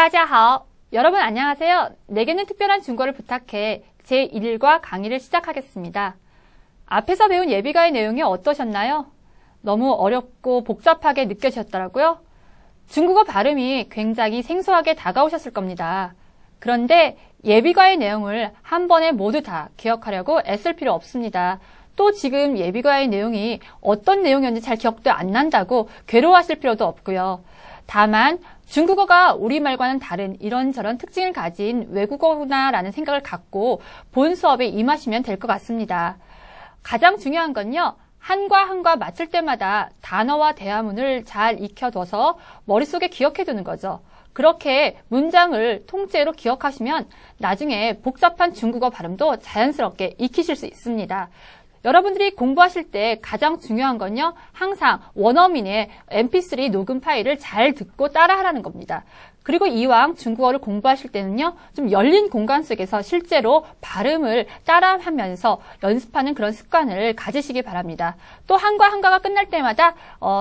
따자하오. 여러분 안녕하세요. 내게는 특별한 중국어를 부탁해 제1과 강의를 시작하겠습니다. 앞에서 배운 예비가의 내용이 어떠셨나요? 너무 어렵고 복잡하게 느껴지셨더라고요. 중국어 발음이 굉장히 생소하게 다가오셨을 겁니다. 그런데 예비가의 내용을 한 번에 모두 다 기억하려고 애쓸 필요 없습니다. 또 지금 예비가의 내용이 어떤 내용이었는지 잘 기억도 안 난다고 괴로워하실 필요도 없고요. 다만 중국어가 우리말과는 다른 이런저런 특징을 가진 외국어구나라는 생각을 갖고 본 수업에 임하시면 될 것 같습니다. 가장 중요한 건요. 한과 한과 맞출 때마다 단어와 대화문을 잘 익혀둬서 머릿속에 기억해두는 거죠. 그렇게 문장을 통째로 기억하시면 나중에 복잡한 중국어 발음도 자연스럽게 익히실 수 있습니다. 여러분들이 공부하실 때 가장 중요한 건요. 항상 원어민의 mp3 녹음 파일을 잘 듣고 따라하라는 겁니다. 그리고 이왕 중국어를 공부하실 때는요. 좀 열린 공간 속에서 실제로 발음을 따라하면서 연습하는 그런 습관을 가지시기 바랍니다. 또 한과 한과가 끝날 때마다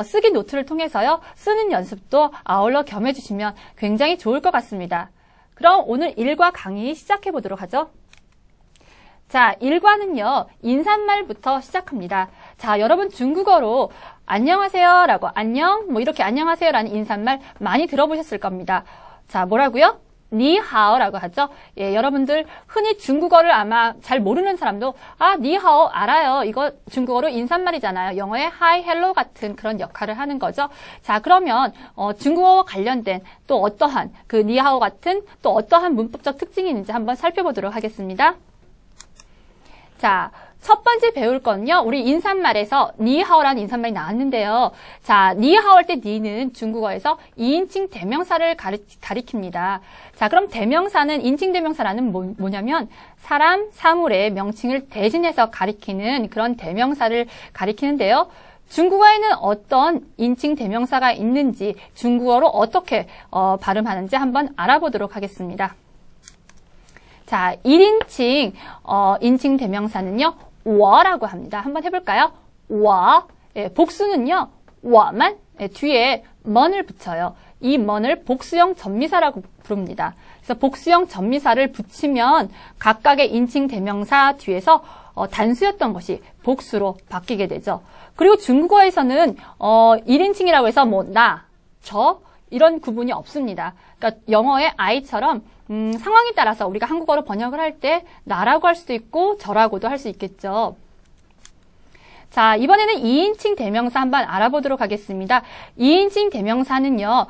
쓰기 노트를 통해서요. 쓰는 연습도 아울러 겸해 주시면 굉장히 좋을 것 같습니다. 그럼 오늘 1과 강의 시작해 보도록 하죠. 자, 1과는요, 인사말부터 시작합니다. 자, 여러분 중국어로 안녕하세요 라고 안녕, 이렇게 안녕하세요 라는 인사말 많이 들어보셨을 겁니다. 자, 뭐라고요? 니하오 라고 하죠. 예, 여러분들 흔히 중국어를 아마 잘 모르는 사람도 니하오 알아요. 이거 중국어로 인사말이잖아요. 영어의 hi, hello 같은 그런 역할을 하는 거죠. 자, 그러면 중국어와 관련된 또 어떠한 그 니하오 같은 또 어떠한 문법적 특징이 있는지 한번 살펴보도록 하겠습니다. 자, 첫 번째 배울 건요. 우리 인사말에서 니하오라는 인사말이 나왔는데요. 자, 니하오 할 때 니는 중국어에서 2인칭 대명사를 가리킵니다. 자, 그럼 대명사는 인칭 대명사라는 뭐냐면 사람, 사물의 명칭을 대신해서 가리키는 그런 대명사를 가리키는데요. 중국어에는 어떤 인칭 대명사가 있는지 중국어로 어떻게 발음하는지 한번 알아보도록 하겠습니다. 자, 1인칭 인칭 대명사는요. 我라고 합니다. 한번 해볼까요? 我. 예, 복수는요. 我만 뒤에 먼을 붙여요. 이 먼을 복수형 전미사라고 부릅니다. 그래서 복수형 전미사를 붙이면 각각의 인칭 대명사 뒤에서 단수였던 것이 복수로 바뀌게 되죠. 그리고 중국어에서는 1인칭이라고 해서 나, 저 이런 구분이 없습니다. 그러니까 영어의 I처럼 상황에 따라서 우리가 한국어로 번역을 할 때 나라고 할 수도 있고 저라고도 할 수 있겠죠. 자, 이번에는 2인칭 대명사 한번 알아보도록 하겠습니다. 2인칭 대명사는요.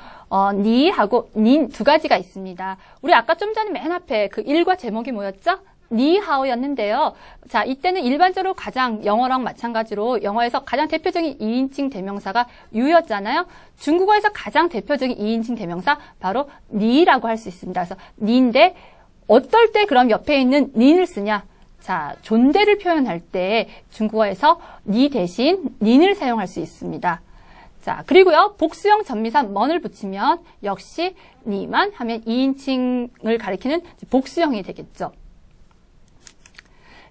니하고 닌 두 가지가 있습니다. 우리 아까 좀 전에 맨 앞에 그 1과 제목이 뭐였죠? 니하오였는데요. 자, 이때는 일반적으로 가장 영어랑 마찬가지로 영어에서 가장 대표적인 2인칭 대명사가 유였잖아요. 중국어에서 가장 대표적인 2인칭 대명사 바로 니라고 할 수 있습니다. 그래서 니인데 어떨 때 그럼 옆에 있는 닌을 쓰냐? 자, 존대를 표현할 때 중국어에서 니 대신 닌을 사용할 수 있습니다. 자, 그리고요. 복수형 전미사 먼을 붙이면 역시 니만 하면 2인칭을 가리키는 복수형이 되겠죠.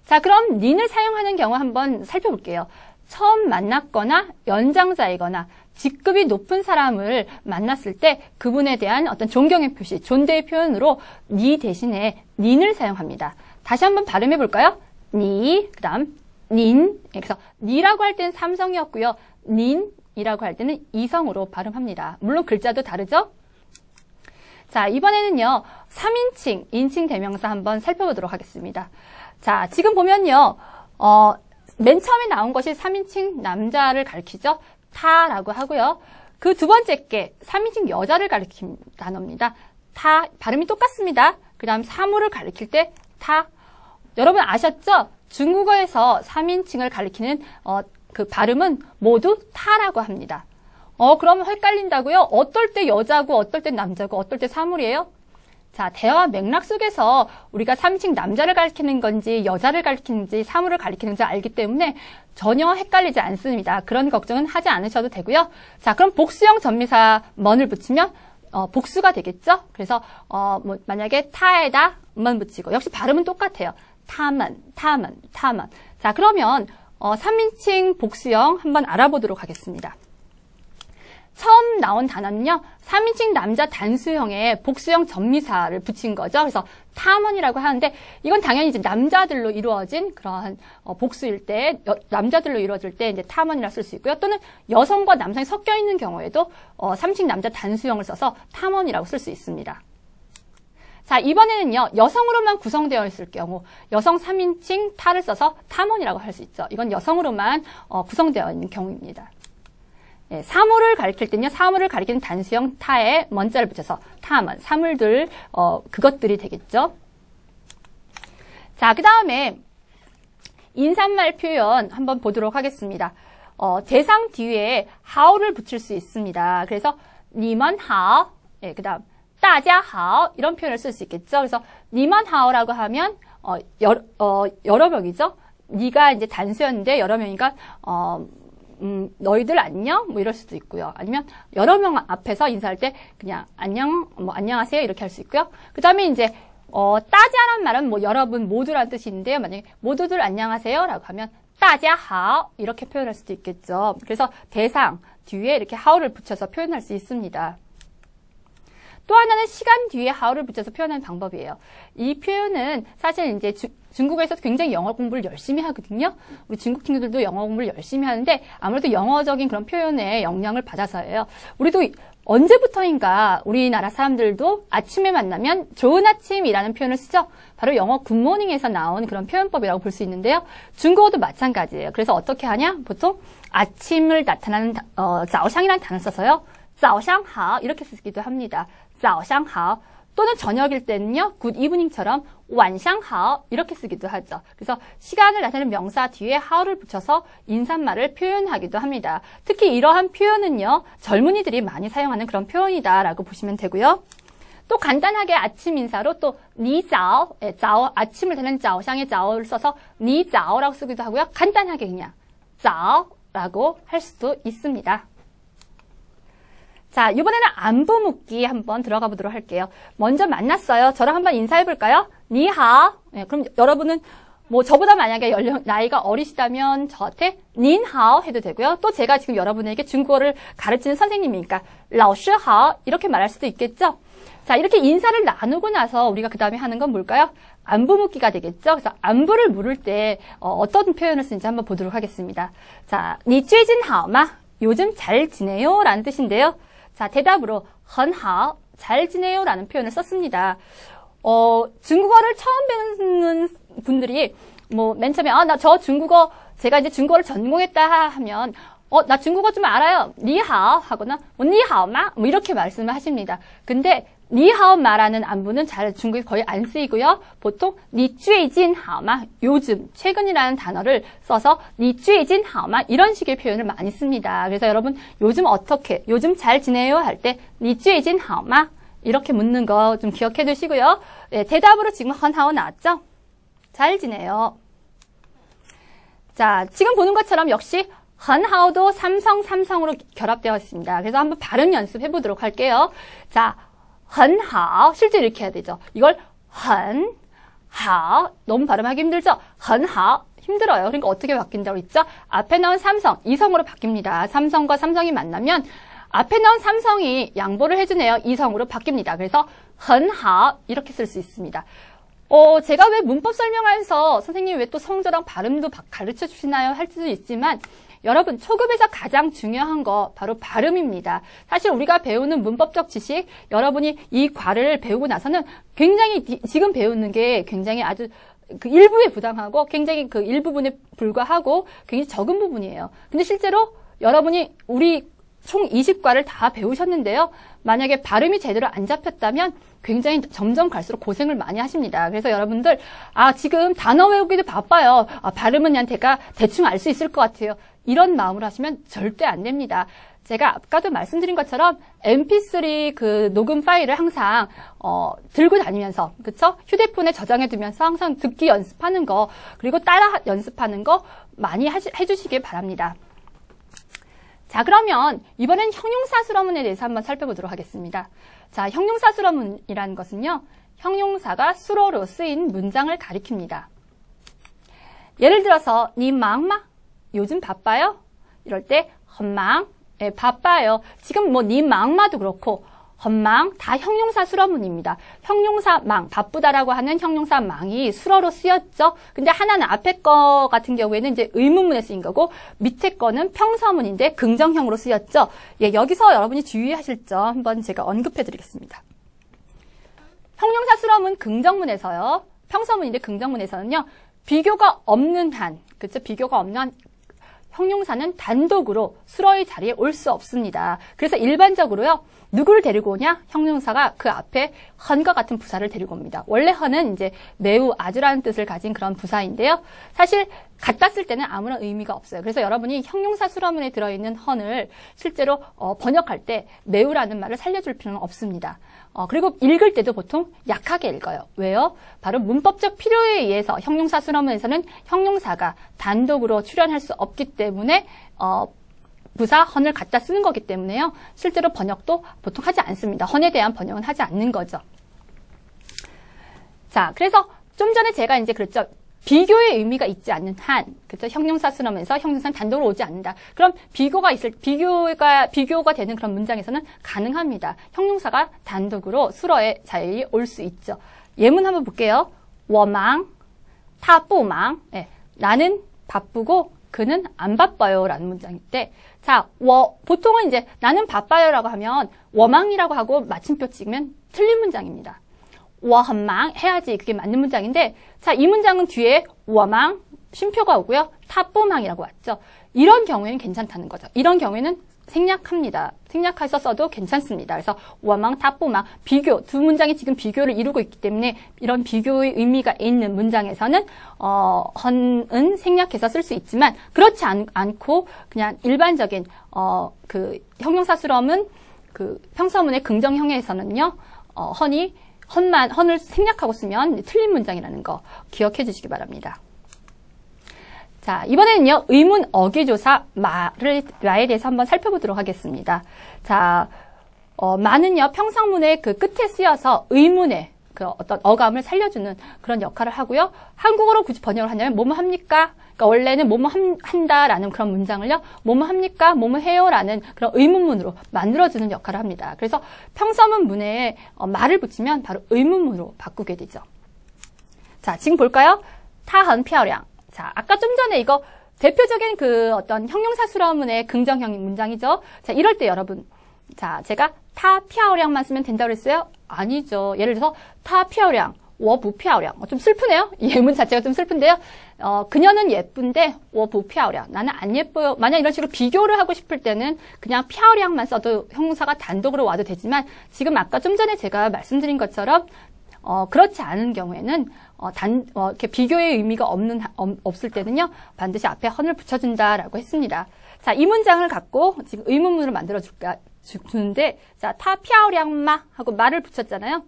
자, 그럼 닌을 사용하는 경우 한번 살펴볼게요. 처음 만났거나 연장자이거나 직급이 높은 사람을 만났을 때 그분에 대한 어떤 존경의 표시, 존대의 표현으로 니 대신에 닌을 사용합니다. 다시 한번 발음해 볼까요? 니, 그 다음 닌. 그래서 니라고 할 때는 삼성이었고요. 닌이라고 할 때는 이성으로 발음합니다. 물론 글자도 다르죠? 자, 이번에는요. 3인칭, 인칭 대명사 한번 살펴보도록 하겠습니다. 자, 지금 보면요. 맨 처음에 나온 것이 3인칭 남자를 가리키죠. 타라고 하고요. 그 두 번째 게 3인칭 여자를 가리킨 단어입니다. 타, 발음이 똑같습니다. 그 다음 사물을 가리킬 때 타. 여러분 아셨죠? 중국어에서 3인칭을 가리키는 그 발음은 모두 타라고 합니다. 그러면 헷갈린다고요? 어떨 때 여자고 어떨 때 남자고 어떨 때 사물이에요? 자, 대화 맥락 속에서 우리가 3인칭 남자를 가리키는 건지 여자를 가리키는지 사물을 가리키는지 알기 때문에 전혀 헷갈리지 않습니다. 그런 걱정은 하지 않으셔도 되고요. 자, 그럼 복수형 전미사 먼을 붙이면 복수가 되겠죠? 그래서 만약에 타에다 만 붙이고 역시 발음은 똑같아요. 타만. 자, 그러면 3인칭 복수형 한번 알아보도록 하겠습니다. 처음 나온 단어는요, 3인칭 남자 단수형에 복수형 전미사를 붙인 거죠. 그래서 탐원이라고 하는데, 이건 당연히 이제 남자들로 이루어진 그러한 복수일 때, 남자들로 이루어질 때 이제 탐원이라 쓸 수 있고요. 또는 여성과 남성이 섞여 있는 경우에도 3인칭 남자 단수형을 써서 탐원이라고 쓸 수 있습니다. 자, 이번에는요, 여성으로만 구성되어 있을 경우, 여성 3인칭 타를 써서 탐원이라고 할 수 있죠. 이건 여성으로만 구성되어 있는 경우입니다. 예, 사물을 가리킬 때는요, 사물을 가리키는 단수형 타에 먼자를 붙여서 탐원, 사물들, 그것들이 되겠죠. 자, 그 다음에 인사말 표현 한번 보도록 하겠습니다. 대상 뒤에 하오를 붙일 수 있습니다. 그래서 니먼 하오, 예, 그 다음 따자 하오 이런 표현을 쓸 수 있겠죠. 그래서 니먼 하오라고 하면 여러 명이죠. 니가 이제 단수였는데 여러 명이니까 너희들 안녕? 뭐 이럴 수도 있고요. 아니면 여러 명 앞에서 인사할 때 그냥 안녕, 뭐 안녕하세요 이렇게 할 수 있고요. 그 다음에 이제 따자란 말은 뭐 여러분 모두라는 뜻이 있는데요. 만약에 모두들 안녕하세요 라고 하면 따자하오 이렇게 표현할 수도 있겠죠. 그래서 대상 뒤에 이렇게 하오를 붙여서 표현할 수 있습니다. 또 하나는 시간 뒤에 하오를 붙여서 표현하는 방법이에요. 이 표현은 사실 이제 중국에서 굉장히 영어 공부를 열심히 하거든요. 우리 중국 친구들도 영어 공부를 열심히 하는데 아무래도 영어적인 그런 표현에 영향을 받아서예요. 우리도 언제부터인가 우리나라 사람들도 아침에 만나면 좋은 아침이라는 표현을 쓰죠. 바로 영어 굿모닝에서 나온 그런 표현법이라고 볼 수 있는데요. 중국어도 마찬가지예요. 그래서 어떻게 하냐? 보통 아침을 나타나는 자오샹이라는 단어를 써서요. 자오샹하오 이렇게 쓰기도 합니다. 자오샹하오 또는 저녁일 때는요. 굿 이브닝처럼 완샹하오 이렇게 쓰기도 하죠. 그래서 시간을 나타내는 명사 뒤에 하오를 붙여서 인사말을 표현하기도 합니다. 특히 이러한 표현은요. 젊은이들이 많이 사용하는 그런 표현이다라고 보시면 되고요. 또 간단하게 아침 인사로 또 니자오, 자오 아침을 되는 자오샹의 자오를 써서 니자오라고 쓰기도 하고요. 간단하게 그냥 자오라고 할 수도 있습니다. 자, 이번에는 안부 묻기 한번 들어가 보도록 할게요. 먼저 만났어요. 저랑 한번 인사해 볼까요? 니하오. 네, 그럼 여러분은 뭐 저보다 만약에 나이가 어리시다면 저한테 닌하오 해도 되고요. 또 제가 지금 여러분에게 중국어를 가르치는 선생님이니까 라오시하오 이렇게 말할 수도 있겠죠. 자, 이렇게 인사를 나누고 나서 우리가 그 다음에 하는 건 뭘까요? 안부 묻기가 되겠죠. 그래서 안부를 물을 때 어떤 표현을 쓰는지 한번 보도록 하겠습니다. 자, 니最近好吗? 요즘 잘 지내요? 라는 뜻인데요. 자, 대답으로 很好, 잘 지내요 라는 표현을 썼습니다. 중국어를 처음 배우는 분들이 뭐 맨 처음에 나 저 중국어 제가 이제 중국어를 전공했다 하면 나 중국어 좀 알아요. 니하오 하거나 니하오마 뭐 이렇게 말씀을 하십니다. 근데 니하오 말하는 안부는 잘 중국에 거의 안 쓰이고요. 보통 니最近好吗? 요즘, 최근이라는 단어를 써서 니最近好吗? 이런 식의 표현을 많이 씁니다. 그래서 여러분 요즘 어떻게, 요즘 잘 지내요? 할 때 니最近好吗? 이렇게 묻는 거 좀 기억해 두시고요. 네, 대답으로 지금 很好 나왔죠? 잘 지내요. 자, 지금 보는 것처럼 역시 很好도 삼성으로 결합되어 있습니다. 그래서 한번 발음 연습해 보도록 할게요. 자, 很好 실제 이렇게 해야 되죠. 이걸 很好 너무 발음하기 힘들죠? 很好 힘들어요. 그러니까 어떻게 바뀐다고 했죠? 앞에 나온 삼성, 이성으로 바뀝니다. 삼성과 삼성이 만나면 앞에 나온 삼성이 양보를 해주네요. 이성으로 바뀝니다. 그래서 很好 이렇게 쓸 수 있습니다. 제가 왜 문법 설명하면서 선생님이 왜 또 성조랑 발음도 가르쳐 주시나요? 할 수도 있지만 여러분 초급에서 가장 중요한 거 바로 발음입니다. 사실 우리가 배우는 문법적 지식 여러분이 이 과를 배우고 나서는 굉장히 지금 배우는 게 굉장히 아주 그 일부에 부당하고 굉장히 그 일부분에 불과하고 굉장히 적은 부분이에요. 근데 실제로 여러분이 우리 총 20과를 다 배우셨는데요. 만약에 발음이 제대로 안 잡혔다면 굉장히 점점 갈수록 고생을 많이 하십니다. 그래서 여러분들 지금 단어 외우기도 바빠요. 발음은 그냥 제가 대충 알 수 있을 것 같아요. 이런 마음으로 하시면 절대 안 됩니다. 제가 아까도 말씀드린 것처럼 MP3 그 녹음 파일을 항상 들고 다니면서 그쵸? 휴대폰에 저장해 두면서 항상 듣기 연습하는 거 그리고 따라 연습하는 거 많이 해주시길 바랍니다. 자, 그러면 이번엔 형용사수러문에 대해서 한번 살펴보도록 하겠습니다. 자, 형용사수러문이라는 것은요. 형용사가 수로로 쓰인 문장을 가리킵니다. 예를 들어서 니忙吗? 요즘 바빠요? 이럴 때很忙, 예, 바빠요. 지금 뭐 니 망마도 그렇고 헌망 다 형용사 수러문입니다. 형용사 망, 바쁘다라고 하는 형용사 망이 수러로 쓰였죠. 근데 하나는 앞에 거 같은 경우에는 이제 의문문에 쓰인 거고 밑에 거는 평서문인데 긍정형으로 쓰였죠. 예, 여기서 여러분이 주의하실 점 한번 제가 언급해 드리겠습니다. 형용사 수러문 긍정문에서요. 평서문인데 긍정문에서는요. 비교가 없는 한, 그렇죠? 비교가 없는 한 형용사는 단독으로 수러의 자리에 올 수 없습니다. 그래서 일반적으로요. 누구를 데리고 오냐? 형용사가 그 앞에 헌과 같은 부사를 데리고 옵니다. 원래 헌은 이제 매우 아주라는 뜻을 가진 그런 부사인데요. 사실 갖다 쓸 때는 아무런 의미가 없어요. 그래서 여러분이 형용사 수러문에 들어있는 헌을 실제로 번역할 때 매우라는 말을 살려줄 필요는 없습니다. 그리고 읽을 때도 보통 약하게 읽어요. 왜요? 바로 문법적 필요에 의해서 형용사 수러문에서는 형용사가 단독으로 출현할 수 없기 때문에 부사 헌을 갖다 쓰는 거기 때문에요. 실제로 번역도 보통 하지 않습니다. 헌에 대한 번역은 하지 않는 거죠. 자, 그래서 좀 전에 제가 이제 그랬죠. 비교의 의미가 있지 않는 한, 그렇죠? 형용사 수러문에서 형용사는 단독으로 오지 않는다. 그럼 비교가 되는 그런 문장에서는 가능합니다. 형용사가 단독으로 수러의 자리에 올 수 있죠. 예문 한번 볼게요. 我忙, 他不忙. 네, 나는 바쁘고 그는 안 바빠요 라는 문장일 때, 자, 보통은 이제 나는 바빠요 라고 하면 我忙이라고 하고 마침표 찍으면 틀린 문장입니다. 我很忙 해야지 그게 맞는 문장인데, 자, 이 문장은 뒤에 我忙 쉼표가 오고요. 他不忙이라고 왔죠. 이런 경우에는 괜찮다는 거죠. 이런 경우에는 생략합니다. 생략해서 써도 괜찮습니다. 그래서 我忙他不忙 비교, 두 문장이 지금 비교를 이루고 있기 때문에 이런 비교의 의미가 있는 문장에서는 헌은 생략해서 쓸 수 있지만 그렇지 않고 그냥 일반적인 그 형용사 수러문 그 평서문의 긍정형에서는요. 헌을 생략하고 쓰면 틀린 문장이라는 거 기억해 주시기 바랍니다. 자, 이번에는요, 의문 어기조사 마에 대해서 한번 살펴보도록 하겠습니다. 자, 마는요, 평상문의 그 끝에 쓰여서 의문의 그 어떤 어감을 살려주는 그런 역할을 하고요. 한국어로 굳이 번역을 하냐면, 뭐뭐 합니까? 그러니까 원래는 뭐뭐 한다라는 그런 문장을요, 뭐뭐 합니까? 뭐뭐 해요라는 그런 의문문으로 만들어주는 역할을 합니다. 그래서 평서문 문에 말을 붙이면 바로 의문문으로 바꾸게 되죠. 자, 지금 볼까요? 她很漂亮. 자, 아까 좀 전에 이거 대표적인 그 어떤 형용사 수러문의 긍정형 문장이죠. 자, 이럴 때 여러분, 자, 제가 她漂亮만 쓰면 된다고 그랬어요? 아니죠. 예를 들어서 她漂亮, 我不漂亮. 좀 슬프네요. 예문 자체가 좀 슬픈데요. 그녀는 예쁜데 我不漂亮. 나는 안 예뻐요. 만약 이런 식으로 비교를 하고 싶을 때는 그냥 漂亮만 써도 형용사가 단독으로 와도 되지만 지금 아까 좀 전에 제가 말씀드린 것처럼 그렇지 않은 경우에는 이렇게 비교의 의미가 없을 때는요, 반드시 앞에 헌을 붙여준다라고 했습니다. 자, 이 문장을 갖고 지금 의문문을 주는데, 자, 她漂亮吗? 하고 말을 붙였잖아요.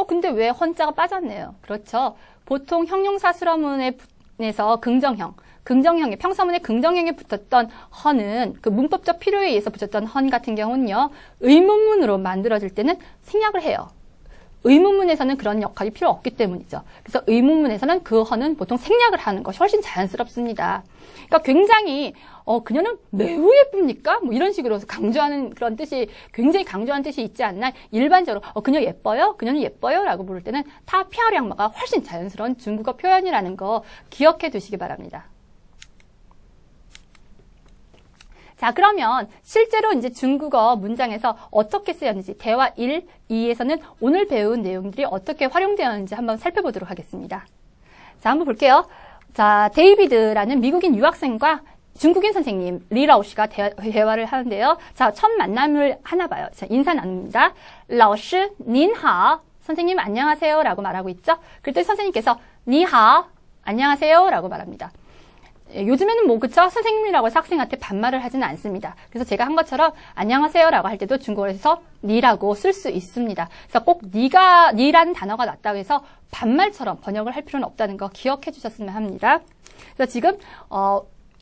근데 왜 헌자가 빠졌네요? 그렇죠. 보통 형용사 수러문에서 긍정형의 평서문의 긍정형에 붙었던 헌은 그 문법적 필요에 의해서 붙였던 헌 같은 경우는요, 의문문으로 만들어질 때는 생략을 해요. 의문문에서는 그런 역할이 필요 없기 때문이죠. 그래서 의문문에서는 그 헌은 보통 생략을 하는 것이 훨씬 자연스럽습니다. 그러니까 굉장히 그녀는 매우 예쁩니까? 뭐 이런 식으로 강조하는 그런 뜻이 굉장히 강조한 뜻이 있지 않나? 일반적으로 그녀 예뻐요? 그녀는 예뻐요? 라고 부를 때는 她漂亮마가 훨씬 자연스러운 중국어 표현이라는 거 기억해 두시기 바랍니다. 자, 그러면 실제로 이제 중국어 문장에서 어떻게 쓰였는지 대화 1, 2에서는 오늘 배운 내용들이 어떻게 활용되었는지 한번 살펴보도록 하겠습니다. 자, 한번 볼게요. 자, 데이비드라는 미국인 유학생과 중국인 선생님 리라오 씨가 대화를 하는데요. 자, 첫 만남을 하나 봐요. 자, 인사 나눕니다. 老师您好. 선생님 안녕하세요 라고 말하고 있죠. 그때 선생님께서 你好 안녕하세요 라고 말합니다. 요즘에는 뭐 그쵸? 선생님이라고 해서 학생한테 반말을 하지는 않습니다. 그래서 제가 한 것처럼 안녕하세요 라고 할 때도 중국어에서 니라고 쓸 수 있습니다. 그래서 꼭 니라는 단어가 났다고 해서 반말처럼 번역을 할 필요는 없다는 거 기억해 주셨으면 합니다. 그래서 지금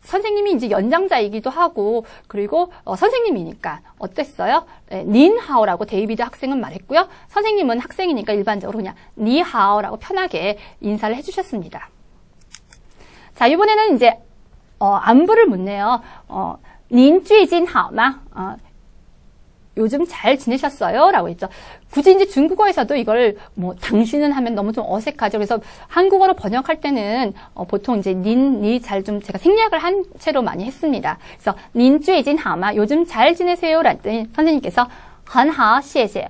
선생님이 이제 연장자이기도 하고 그리고 선생님이니까 어땠어요? 네, 닌하오라고 데이비드 학생은 말했고요. 선생님은 학생이니까 일반적으로 그냥 니하오라고 편하게 인사를 해주셨습니다. 자, 이번에는 이제 안부를 묻네요. 닌最近好吗? 요즘 잘 지내셨어요? 라고 했죠. 굳이 이제 중국어에서도 이걸 뭐 당신은 하면 너무 좀 어색하죠. 그래서 한국어로 번역할 때는 보통 이제 니 잘 좀 제가 생략을 한 채로 많이 했습니다. 그래서 닌最近好吗? 요즘 잘 지내세요? 라더니 선생님께서 很好,谢谢.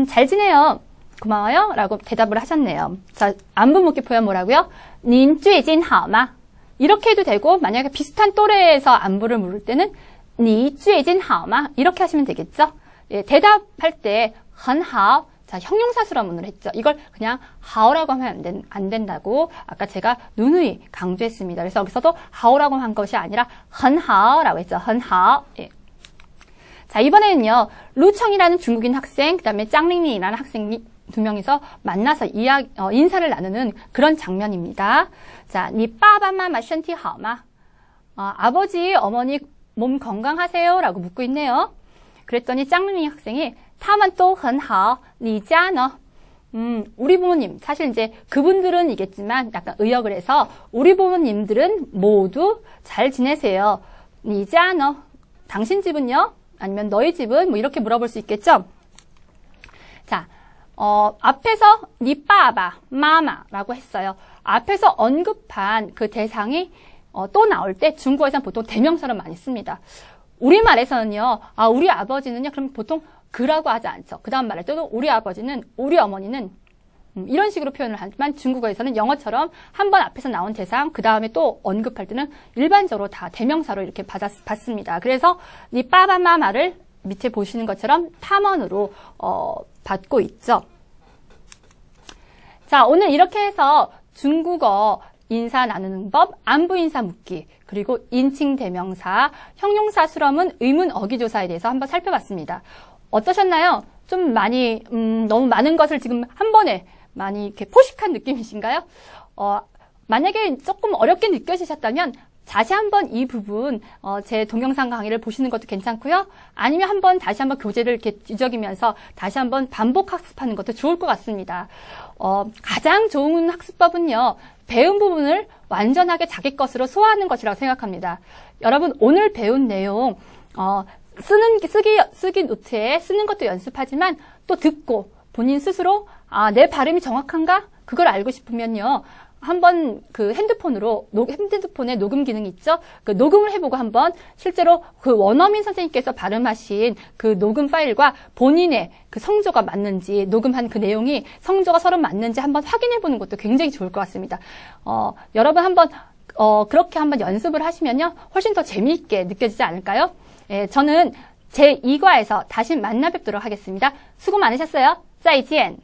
잘 지내요. 고마워요. 라고 대답을 하셨네요. 자, 안부 묻기 표현 뭐라고요? 您最近好吗? 이렇게 해도 되고 만약에 비슷한 또래에서 안부를 물을 때는 你最近好吗? 이렇게 하시면 되겠죠? 예, 대답할 때 很好. 자, 형용사수라문을 했죠. 이걸 그냥 하오라고 하면 안 된다고 아까 제가 누누이 강조했습니다. 그래서 여기서도 하오라고 한 것이 아니라 很好라고 했죠. 很好. 예. 자, 이번에는요. 루청이라는 중국인 학생, 그다음에 짱링링이라는 학생이 두 명이서 만나서 인사를 나누는 그런 장면입니다. 자, 니 빠바마마 션티 하오마? 아버지, 어머니 몸 건강하세요? 라고 묻고 있네요. 그랬더니 짱링링 학생이 타만 또很好, 니家呢? 우리 부모님, 사실 이제 그분들은 이겠지만 약간 의역을 해서 우리 부모님들은 모두 잘 지내세요. 니家呢? 당신 집은요? 아니면 너희 집은? 뭐 이렇게 물어볼 수 있겠죠? 자, 앞에서 니 빠바, 마마라고 했어요. 앞에서 언급한 그 대상이 또 나올 때 중국어에서는 보통 대명사로 많이 씁니다. 우리말에서는요, 우리 아버지는요, 그럼 보통 그라고 하지 않죠. 그 다음 말할 때도 우리 아버지는, 우리 어머니는 이런 식으로 표현을 하지만 중국어에서는 영어처럼 한 번 앞에서 나온 대상, 그 다음에 또 언급할 때는 일반적으로 다 대명사로 이렇게 받습니다. 그래서 니 빠바마마를 밑에 보시는 것처럼 탐언으로 받고 있죠. 자, 오늘 이렇게 해서 중국어 인사 나누는 법, 안부 인사 묻기, 그리고 인칭 대명사, 형용사 수렴은 의문 어기조사에 대해서 한번 살펴봤습니다. 어떠셨나요? 좀 많이 너무 많은 것을 지금 한 번에 많이 이렇게 포식한 느낌이신가요? 만약에 조금 어렵게 느껴지셨다면 다시 한번 이 부분 제 동영상 강의를 보시는 것도 괜찮고요. 아니면 한번 다시 한번 교재를 이렇게 뒤적이면서 다시 한번 반복 학습하는 것도 좋을 것 같습니다. 가장 좋은 학습법은요. 배운 부분을 완전하게 자기 것으로 소화하는 것이라고 생각합니다. 여러분 오늘 배운 내용 쓰기 노트에 쓰는 것도 연습하지만 또 듣고 본인 스스로 내 발음이 정확한가? 그걸 알고 싶으면요. 한번 그 핸드폰에 녹음 기능이 있죠? 그 녹음을 해보고 한번 실제로 그 원어민 선생님께서 발음하신 그 녹음 파일과 본인의 그 성조가 맞는지, 녹음한 그 내용이 성조가 서로 맞는지 한번 확인해 보는 것도 굉장히 좋을 것 같습니다. 여러분 한번, 그렇게 한번 연습을 하시면요. 훨씬 더 재미있게 느껴지지 않을까요? 예, 저는 제 2과에서 다시 만나 뵙도록 하겠습니다. 수고 많으셨어요. 再见.